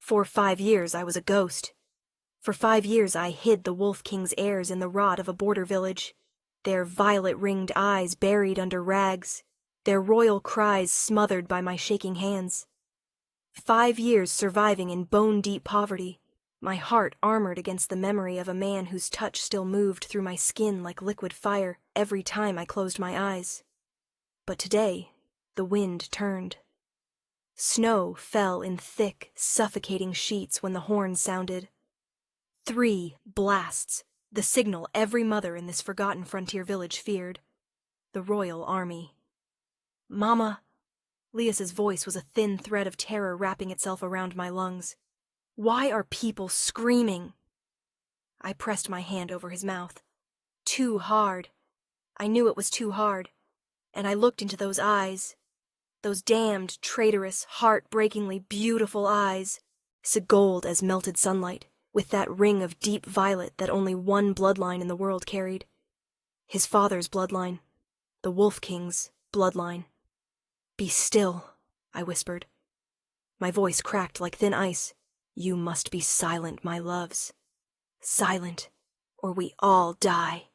For 5 years I was a ghost. For 5 years I hid the Wolf King's heirs in the rot of a border village, their violet-ringed eyes buried under rags, their royal cries smothered by my shaking hands. 5 years surviving in bone-deep poverty, my heart armored against the memory of a man whose touch still moved through my skin like liquid fire every time I closed my eyes. But today, the wind turned. Snow fell in thick, suffocating sheets when the horn sounded. 3 blasts, the signal every mother in this forgotten frontier village feared. The royal army. "Mama!" Leas's voice was a thin thread of terror wrapping itself around my lungs. "Why are people screaming?" I pressed my hand over his mouth. Too hard. I knew it was too hard. And I looked into those eyes. Those damned, traitorous, heart-breakingly beautiful eyes, so gold as melted sunlight, with that ring of deep violet that only one bloodline in the world carried. His father's bloodline. The Wolf King's bloodline. "Be still," I whispered. My voice cracked like thin ice. "You must be silent, my loves. Silent, or we all die."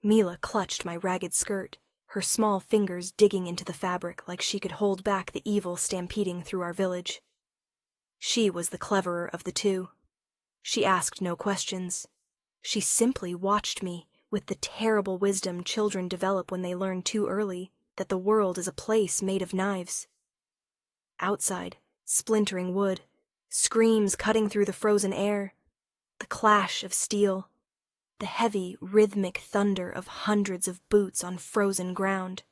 Mila clutched my ragged skirt, her small fingers digging into the fabric like she could hold back the evil stampeding through our village. She was the cleverer of the two. She asked no questions. She simply watched me with the terrible wisdom children develop when they learn too early that the world is a place made of knives. Outside, splintering wood, screams cutting through the frozen air, the clash of steel, the heavy, rhythmic thunder of hundreds of boots on frozen ground.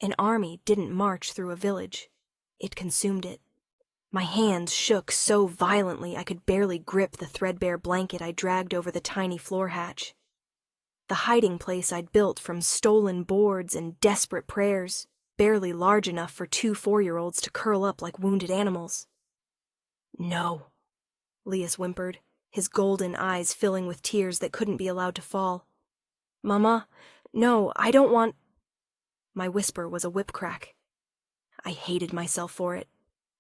An army didn't march through a village. It consumed it. My hands shook so violently I could barely grip the threadbare blanket I dragged over the tiny floor hatch. The hiding place I'd built from stolen boards and desperate prayers, barely large enough for 2 4-year-olds to curl up like wounded animals. "No," Leas whimpered, his golden eyes filling with tears that couldn't be allowed to fall. "Mama, no, I don't want—" My whisper was a whip crack. I hated myself for it.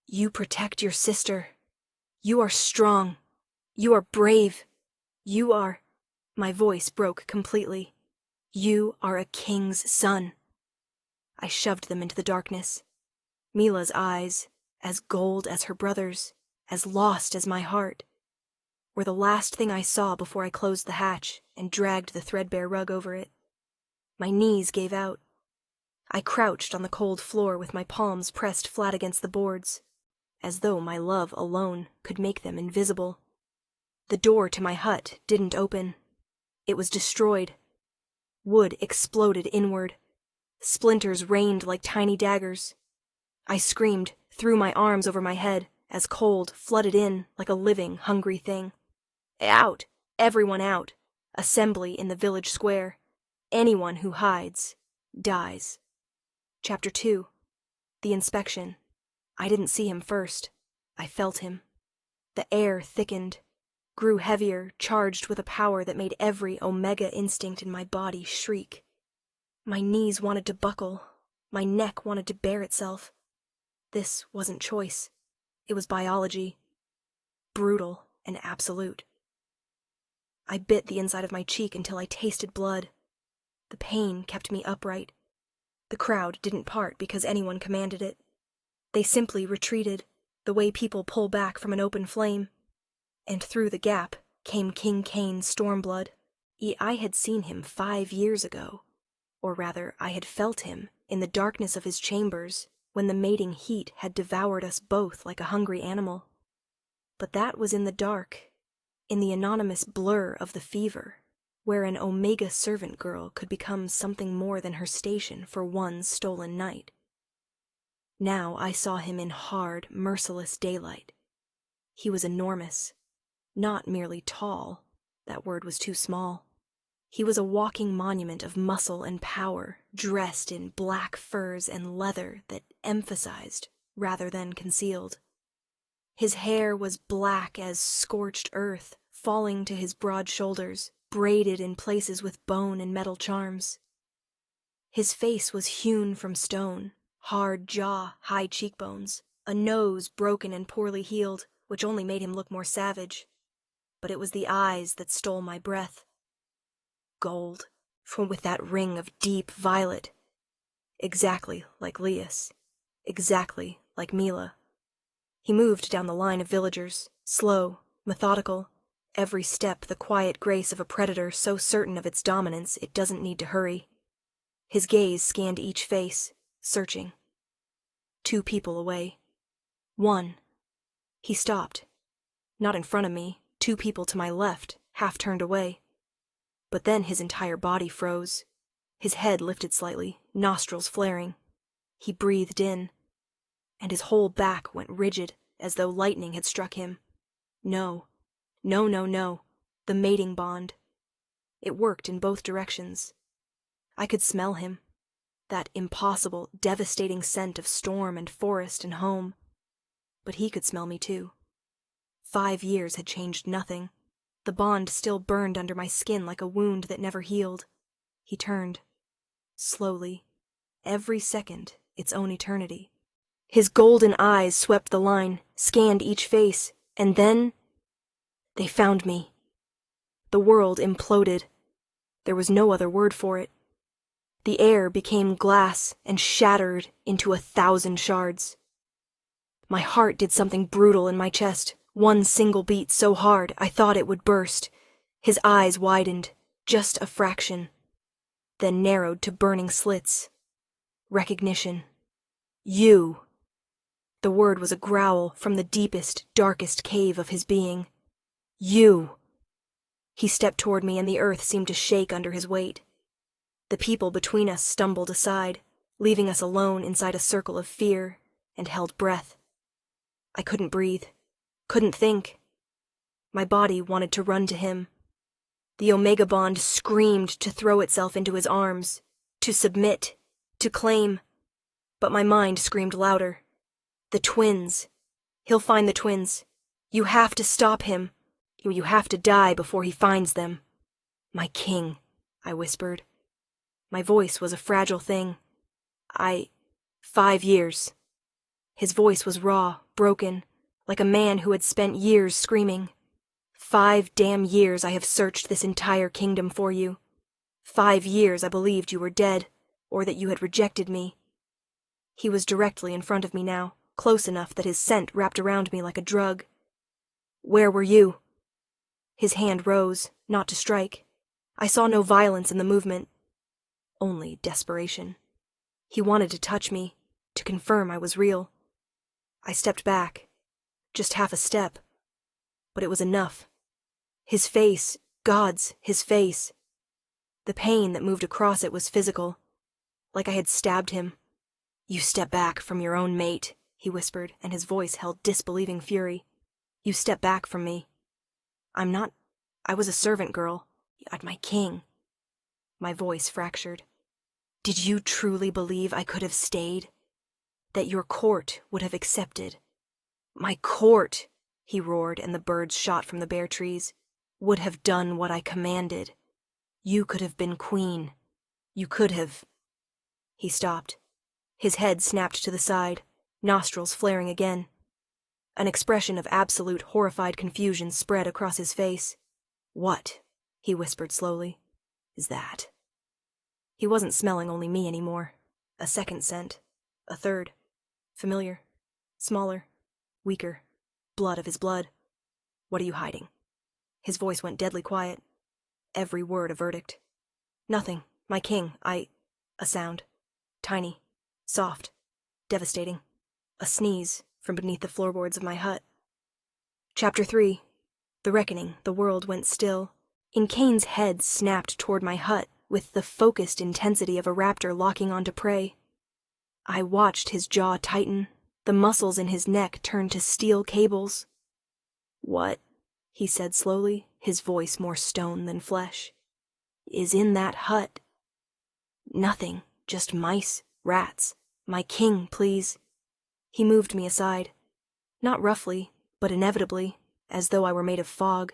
"You protect your sister. You are strong. You are brave. You are—" My voice broke completely. "You are a king's son." I shoved them into the darkness. Mila's eyes, as gold as her brother's, as lost as my heart, were the last thing I saw before I closed the hatch and dragged the threadbare rug over it. My knees gave out. I crouched on the cold floor with my palms pressed flat against the boards, as though my love alone could make them invisible. The door to my hut didn't open. It was destroyed. Wood exploded inward. Splinters rained like tiny daggers. I screamed, threw my arms over my head, as cold flooded in like a living, hungry thing. "Out! Everyone out! Assembly in the village square. Anyone who hides, dies." Chapter 2. The Inspection. I didn't see him first. I felt him. The air thickened, grew heavier, charged with a power that made every omega instinct in my body shriek. My knees wanted to buckle. My neck wanted to bare itself. This wasn't choice. It was biology. Brutal and absolute. I bit the inside of my cheek until I tasted blood. The pain kept me upright. The crowd didn't part because anyone commanded it. They simply retreated, the way people pull back from an open flame. And through the gap came King Cain's Stormblood. I had seen him 5 years ago. Or rather, I had felt him in the darkness of his chambers when the mating heat had devoured us both like a hungry animal. But that was in the dark, in the anonymous blur of the fever, where an Omega servant girl could become something more than her station for one stolen night. Now I saw him in hard, merciless daylight. He was enormous. Not merely tall. That word was too small. He was a walking monument of muscle and power, dressed in black furs and leather that emphasized rather than concealed. His hair was black as scorched earth, falling to his broad shoulders, braided in places with bone and metal charms. His face was hewn from stone, hard jaw, high cheekbones, a nose broken and poorly healed, which only made him look more savage. But it was the eyes that stole my breath. Gold, with that ring of deep violet. Exactly like Leas. Exactly like Mila. He moved down the line of villagers, slow, methodical, every step the quiet grace of a predator so certain of its dominance it doesn't need to hurry. His gaze scanned each face, searching. 2 people away. 1. He stopped. Not in front of me, 2 people to my left, half turned away. But then his entire body froze. His head lifted slightly, nostrils flaring. He breathed in, and his whole back went rigid, as though lightning had struck him. No. No, no, no. The mating bond. It worked in both directions. I could smell him. That impossible, devastating scent of storm and forest and home. But he could smell me too. 5 years had changed nothing. The bond still burned under my skin like a wound that never healed. He turned. Slowly. Every second, its own eternity. His golden eyes swept the line, scanned each face, and then... they found me. The world imploded. There was no other word for it. The air became glass and shattered into 1,000 shards. My heart did something brutal in my chest, one single beat so hard I thought it would burst. His eyes widened, just a fraction, then narrowed to burning slits. Recognition. You. The word was a growl from the deepest, darkest cave of his being. You. He stepped toward me and the earth seemed to shake under his weight. The people between us stumbled aside, leaving us alone inside a circle of fear, and held breath. I couldn't breathe, couldn't think. My body wanted to run to him. The Omega Bond screamed to throw itself into his arms, to submit, to claim. But my mind screamed louder. The twins. He'll find the twins. You have to stop him. You have to die before he finds them. My king, I whispered. My voice was a fragile thing. 5 years. His voice was raw, broken, like a man who had spent years screaming. 5 damn years I have searched this entire kingdom for you. 5 years I believed you were dead, or that you had rejected me. He was directly in front of me now, close enough that his scent wrapped around me like a drug. Where were you? His hand rose, not to strike. I saw no violence in the movement. Only desperation. He wanted to touch me, to confirm I was real. I stepped back, just half a step, but it was enough. His face, God's, his face. The pain that moved across it was physical, like I had stabbed him. You step back from your own mate, he whispered, and his voice held disbelieving fury. You step back from me. I was a servant girl, at my king. My voice fractured. Did you truly believe I could have stayed? That your court would have accepted? My court, he roared, and the birds shot from the bare trees, would have done what I commanded. You could have been queen. You could have... He stopped. His head snapped to the side, nostrils flaring again. An expression of absolute horrified confusion spread across his face. What, he whispered slowly, is that? He wasn't smelling only me anymore. A second scent. A third. Familiar. Smaller. Weaker. Blood of his blood. What are you hiding? His voice went deadly quiet. Every word a verdict. Nothing. My king. A sound. Tiny. Soft. Devastating. A sneeze from beneath the floorboards of my hut. Chapter 3. The reckoning. The world went still. In Kane's head snapped toward my hut with the focused intensity of a raptor locking onto prey. I watched his jaw tighten, the muscles in his neck turn to steel cables. What, he said slowly, his voice more stone than flesh, is in that hut? Nothing, just mice, rats. My king, please. He moved me aside. Not roughly, but inevitably, as though I were made of fog.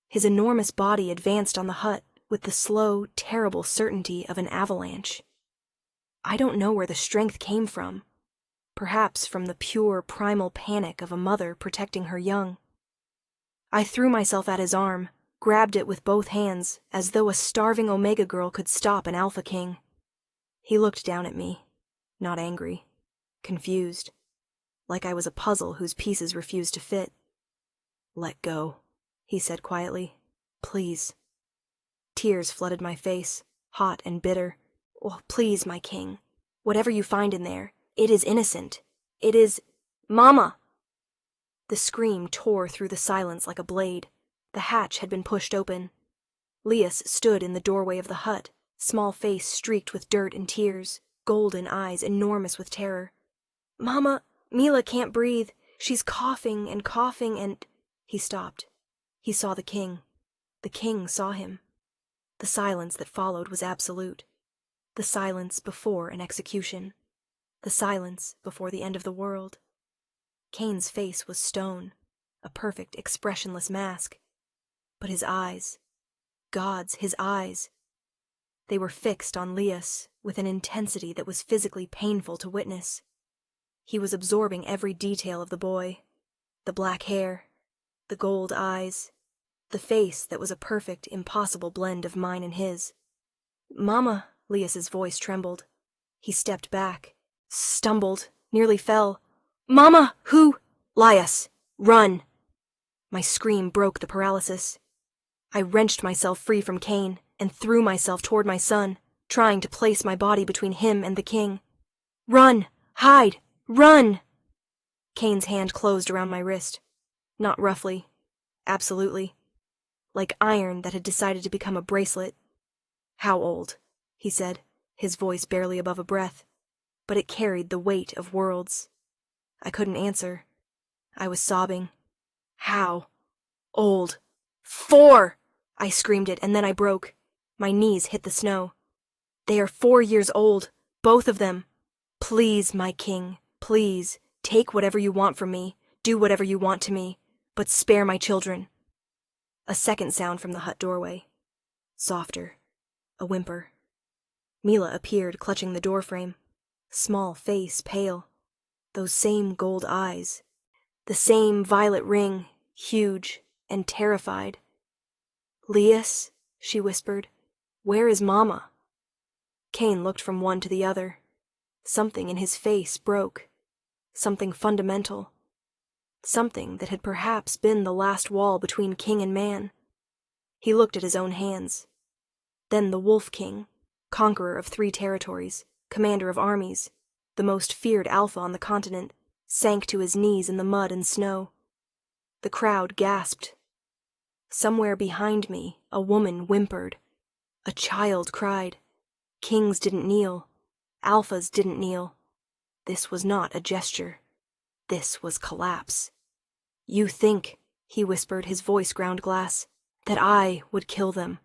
His enormous body advanced on the hut with the slow, terrible certainty of an avalanche. I don't know where the strength came from, perhaps from the pure primal panic of a mother protecting her young. I threw myself at his arm, grabbed it with both hands, as though a starving Omega girl could stop an Alpha King. He looked down at me, not angry, confused, like I was a puzzle whose pieces refused to fit. "Let go," he said quietly. "Please." Tears flooded my face, hot and bitter. "Oh, please, my king. Whatever you find in there, it is innocent. It is... Mama!" The scream tore through the silence like a blade. The hatch had been pushed open. Lias stood in the doorway of the hut, small face streaked with dirt and tears, golden eyes enormous with terror. "Mama, Mila can't breathe. She's coughing and coughing and—" He stopped. He saw the king. The king saw him. The silence that followed was absolute. The silence before an execution. The silence before the end of the world. Cain's face was stone, a perfect, expressionless mask. But his eyes, his eyes, they were fixed on Lias with an intensity that was physically painful to witness. He was absorbing every detail of the boy, the black hair, the gold eyes, the face that was a perfect, impossible blend of mine and his. "Mama," Lias's voice trembled. He stepped back, stumbled, nearly fell. "Mama, who—" "Lias, run!" My scream broke the paralysis. I wrenched myself free from Cain and threw myself toward my son, trying to place my body between him and the king. "Run! Hide! Run!" Cain's hand closed around my wrist. Not roughly. Absolutely. Like iron that had decided to become a bracelet. "How old?" he said, his voice barely above a breath, but it carried the weight of worlds. I couldn't answer. I was sobbing. "How old?" "4!" I screamed it, and then I broke. My knees hit the snow. "They are 4 years old, both of them. Please, my king, please, take whatever you want from me, do whatever you want to me, but spare my children." A second sound from the hut doorway. Softer. A whimper. Mila appeared, clutching the doorframe. Small face, pale. Those same gold eyes. The same violet ring, huge and terrified. "Lias," she whispered, "where is Mama?" Cain looked from one to the other. Something in his face broke. Something fundamental. Something that had perhaps been the last wall between king and man. He looked at his own hands. Then the Wolf King, conqueror of 3 territories, commander of armies, the most feared alpha on the continent, sank to his knees in the mud and snow. The crowd gasped. Somewhere behind me, a woman whimpered. A child cried. Kings didn't kneel. Alphas didn't kneel. This was not a gesture. This was collapse. "You think," he whispered, his voice ground glass, "that I would kill them.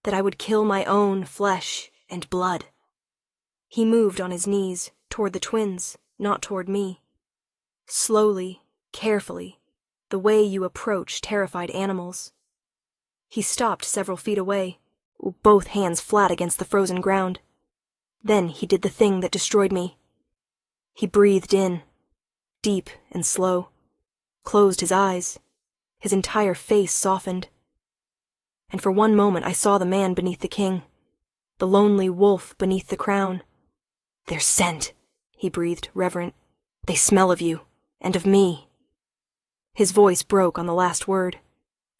That I would kill my own flesh and blood." He moved on his knees, toward the twins, not toward me. Slowly, carefully, the way you approach terrified animals. He stopped several feet away, both hands flat against the frozen ground. Then he did the thing that destroyed me. He breathed in, deep and slow, closed his eyes. His entire face softened. And for one moment I saw the man beneath the king, the lonely wolf beneath the crown. "They're sent," he breathed, reverent. "They smell of you, and of me." His voice broke on the last word.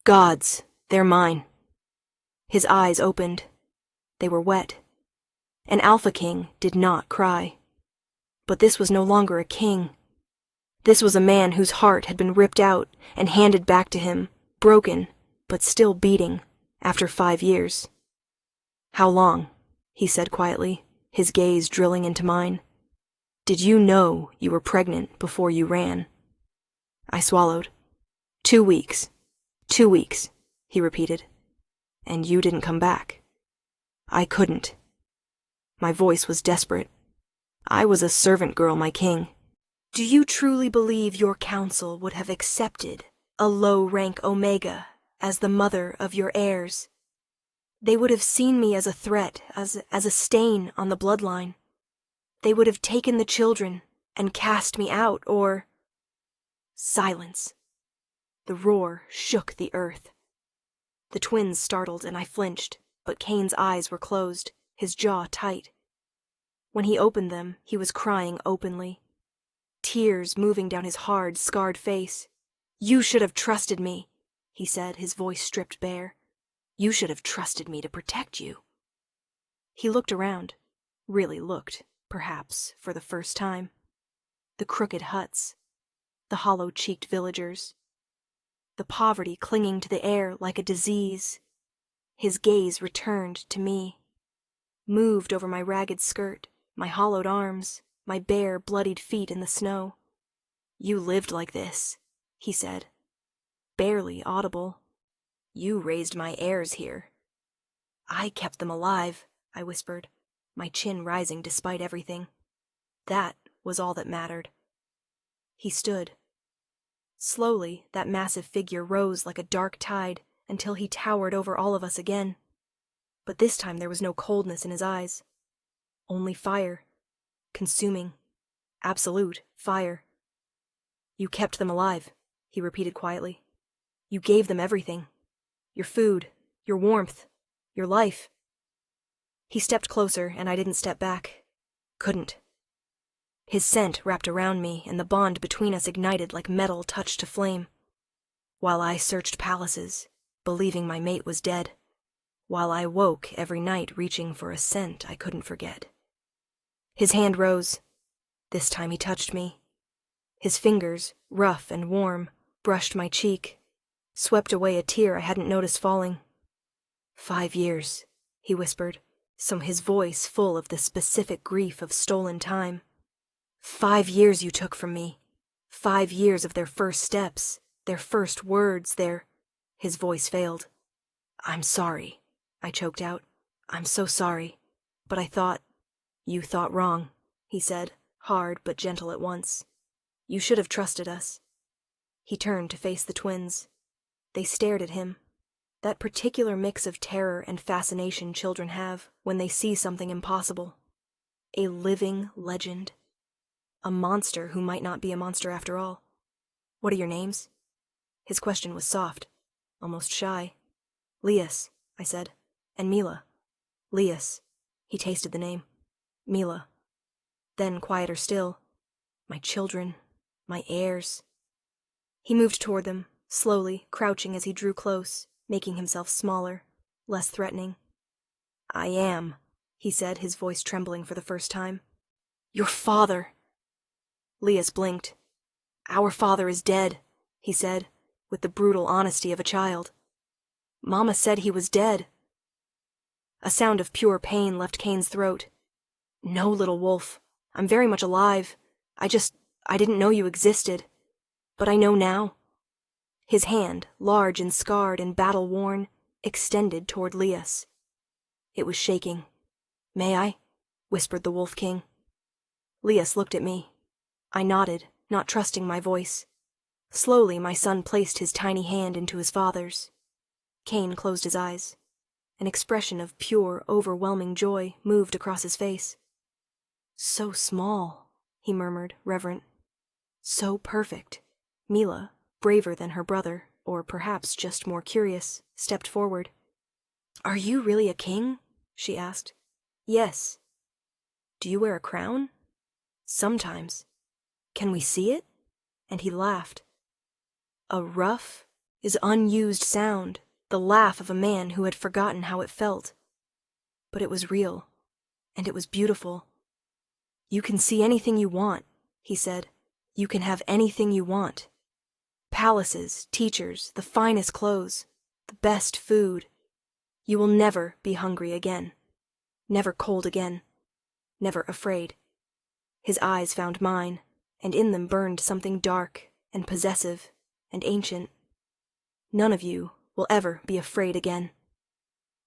"Gods, they're mine." His eyes opened. They were wet. An Alpha King did not cry. But this was no longer a king. This was a man whose heart had been ripped out and handed back to him, broken, but still beating, after 5 years. "How long?" he said quietly, his gaze drilling into mine. "Did you know you were pregnant before you ran?" I swallowed. 2 weeks. 2 weeks, he repeated. "And you didn't come back." I couldn't. My voice was desperate. I was a servant girl, my king. "Do you truly believe your council would have accepted a low-rank Omega as the mother of your heirs? They would have seen me as a threat, as a stain on the bloodline. They would have taken the children, and cast me out, or... Silence. The roar shook the earth. The twins startled and I flinched, but Kane's eyes were closed, his jaw tight. When he opened them, he was crying openly. Tears moving down his hard, scarred face. "You should have trusted me," he said, his voice stripped bare. "You should have trusted me to protect you." He looked around, really looked, perhaps, for the first time. The crooked huts, the hollow-cheeked villagers, the poverty clinging to the air like a disease. His gaze returned to me, moved over my ragged skirt, my hollowed arms, my bare, bloodied feet in the snow. "You lived like this," he said, barely audible. "You raised my heirs here." "I kept them alive," I whispered, my chin rising despite everything. That was all that mattered. He stood. Slowly, that massive figure rose like a dark tide until he towered over all of us again. But this time there was no coldness in his eyes. Only fire. Consuming. Absolute fire. "You kept them alive," he repeated quietly. "You gave them everything. Your food, your warmth, your life." He stepped closer, and I didn't step back. Couldn't. His scent wrapped around me, and the bond between us ignited like metal touched to flame. While I searched palaces, believing my mate was dead. While I woke every night reaching for a scent I couldn't forget. His hand rose. This time he touched me. His fingers, rough and warm, brushed my cheek, swept away a tear I hadn't noticed falling. 5 years, he whispered, his voice full of the specific grief of stolen time. 5 years you took from me. 5 years of their first steps, their first words, His voice failed. "I'm sorry," I choked out. "I'm so sorry. But I thought..." "You thought wrong," he said, hard but gentle at once. "You should have trusted us." He turned to face the twins. They stared at him. That particular mix of terror and fascination children have when they see something impossible. A living legend. A monster who might not be a monster after all. "What are your names?" His question was soft, almost shy. "Lias," I said, "and Mila." "Lias." He tasted the name. "Mila." Then, quieter still, "My children, my heirs." He moved toward them, slowly, crouching as he drew close, making himself smaller, less threatening. "I am," he said, his voice trembling for the first time. "Your father." Lias blinked. "Our father is dead," he said, with the brutal honesty of a child. "Mama said he was dead." A sound of pure pain left Kane's throat. "No, little wolf. I'm very much alive. I didn't know you existed. But I know now." His hand, large and scarred and battle-worn, extended toward Lias. It was shaking. "May I?" whispered the Wolf King. Lias looked at me. I nodded, not trusting my voice. Slowly, my son placed his tiny hand into his father's. Kane closed his eyes. An expression of pure, overwhelming joy moved across his face. "So small," he murmured, reverent. "So perfect." Mila, braver than her brother, or perhaps just more curious, stepped forward. "Are you really a king?" she asked. "Yes." "Do you wear a crown?" "Sometimes." "Can we see it?" And he laughed. A rough, unused sound, the laugh of a man who had forgotten how it felt. But it was real, and it was beautiful. "You can see anything you want," he said. "You can have anything you want. Palaces, teachers, the finest clothes, the best food. You will never be hungry again. Never cold again. Never afraid." His eyes found mine, and in them burned something dark and possessive and ancient. "None of you will ever be afraid again."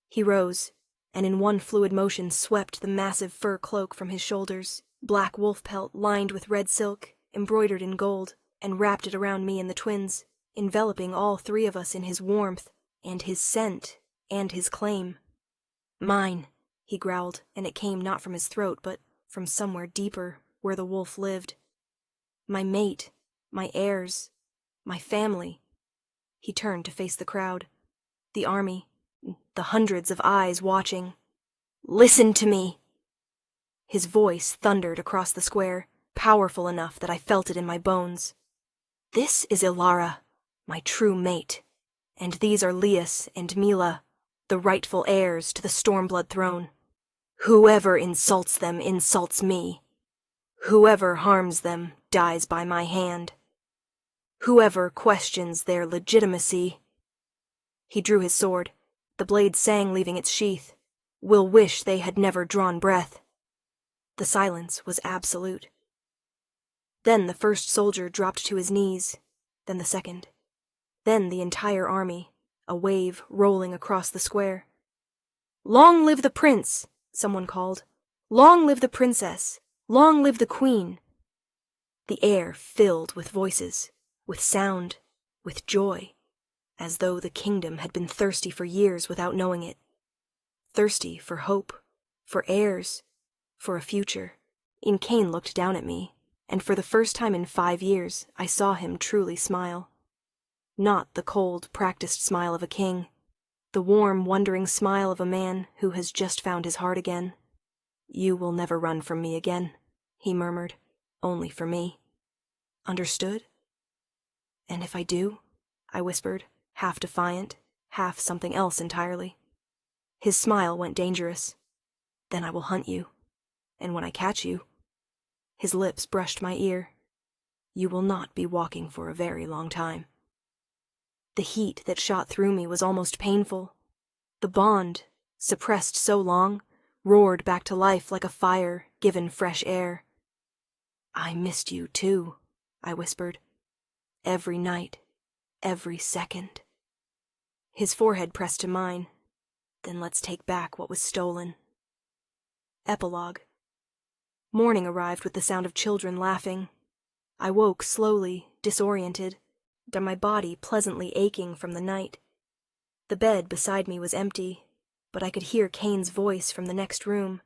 He rose, and in one fluid motion swept the massive fur cloak from his shoulders, black wolf pelt lined with red silk, embroidered in gold, and wrapped it around me and the twins, enveloping all 3 of us in his warmth, and his scent, and his claim. "Mine," he growled, and it came not from his throat, but from somewhere deeper, where the wolf lived. My mate, my heirs, my family. He turned to face the crowd, the army, the hundreds of eyes watching. Listen to me! His voice thundered across the square, powerful enough that I felt it in my bones. This is Ilara, my true mate, and these are Lias and Mila, the rightful heirs to the Stormblood throne. Whoever insults them insults me. Whoever harms them dies by my hand. Whoever questions their legitimacy. He drew his sword. The blade sang, leaving its sheath. Will wish they had never drawn breath. The silence was absolute. Then the first soldier dropped to his knees, then the second. Then the entire army, a wave rolling across the square. Long live the prince, someone called. Long live the princess. Long live the queen. The air filled with voices, with sound, with joy, as though the kingdom had been thirsty for years without knowing it. Thirsty for hope, for heirs, for a future. Cain looked down at me, and for the first time in 5 years I saw him truly smile. Not the cold, practiced smile of a king, the warm, wondering smile of a man who has just found his heart again. You will never run from me again, he murmured, only for me. Understood? And if I do, I whispered, half defiant, half something else entirely. His smile went dangerous. Then I will hunt you. And when I catch you, his lips brushed my ear. You will not be walking for a very long time. The heat that shot through me was almost painful. The bond, suppressed so long, roared back to life like a fire given fresh air. I missed you too, I whispered. Every night, every second. His forehead pressed to mine. Then let's take back what was stolen. Epilogue. Morning arrived with the sound of children laughing. I woke slowly, disoriented, my body pleasantly aching from the night. The bed beside me was empty, but I could hear Cain's voice from the next room.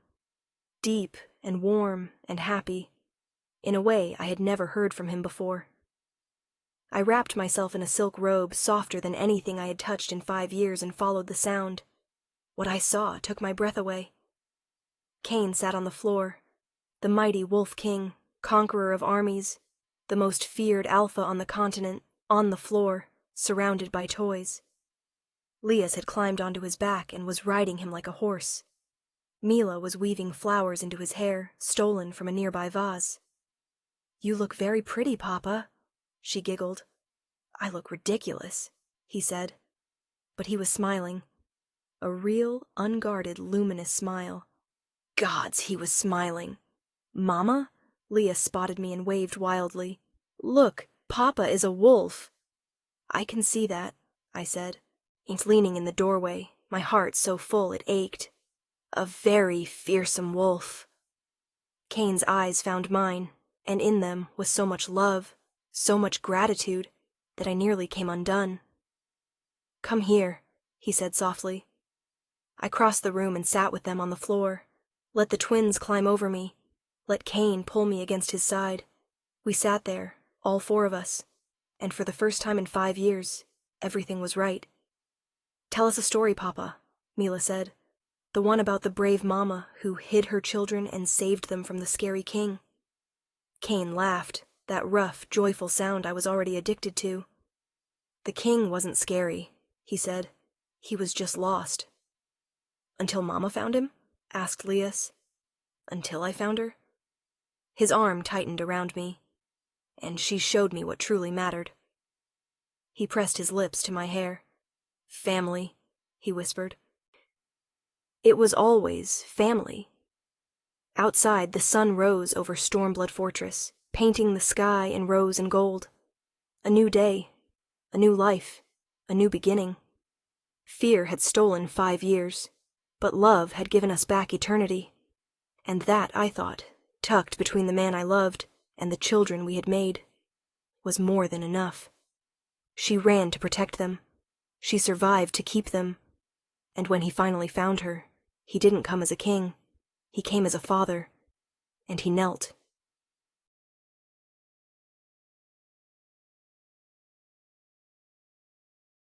Deep and warm and happy, in a way I had never heard from him before. I wrapped myself in a silk robe softer than anything I had touched in 5 years and followed the sound. What I saw took my breath away. Cain sat on the floor, the mighty Wolf King, conqueror of armies, the most feared alpha on the continent, on the floor, surrounded by toys. Lias had climbed onto his back and was riding him like a horse. Mila was weaving flowers into his hair, stolen from a nearby vase. You look very pretty, Papa, she giggled. I look ridiculous, he said. But he was smiling. A real, unguarded, luminous smile. Gods, he was smiling. Mama? Lias spotted me and waved wildly. Look, Papa is a wolf. I can see that, I said. He's leaning in the doorway, my heart so full it ached. A very fearsome wolf. Cain's eyes found mine, and in them was so much love, so much gratitude, that I nearly came undone. Come here, he said softly. I crossed the room and sat with them on the floor. Let the twins climb over me. Let Cain pull me against his side. We sat there, all 4 of us, and for the first time in 5 years, everything was right. Tell us a story, Papa, Mila said. The one about the brave mama who hid her children and saved them from the scary king. Cain laughed, that rough, joyful sound I was already addicted to. The king wasn't scary, he said. He was just lost. Until Mama found him? Asked Lias. Until I found her? His arm tightened around me, and she showed me what truly mattered. He pressed his lips to my hair. Family, he whispered. It was always family. Outside, the sun rose over Stormblood Fortress, painting the sky in rose and gold. A new day, a new life, a new beginning. Fear had stolen 5 years, but love had given us back eternity. And that, I thought, tucked between the man I loved and the children we had made, was more than enough. She ran to protect them. She survived to keep them. And when he finally found her, he didn't come as a king. He came as a father, and he knelt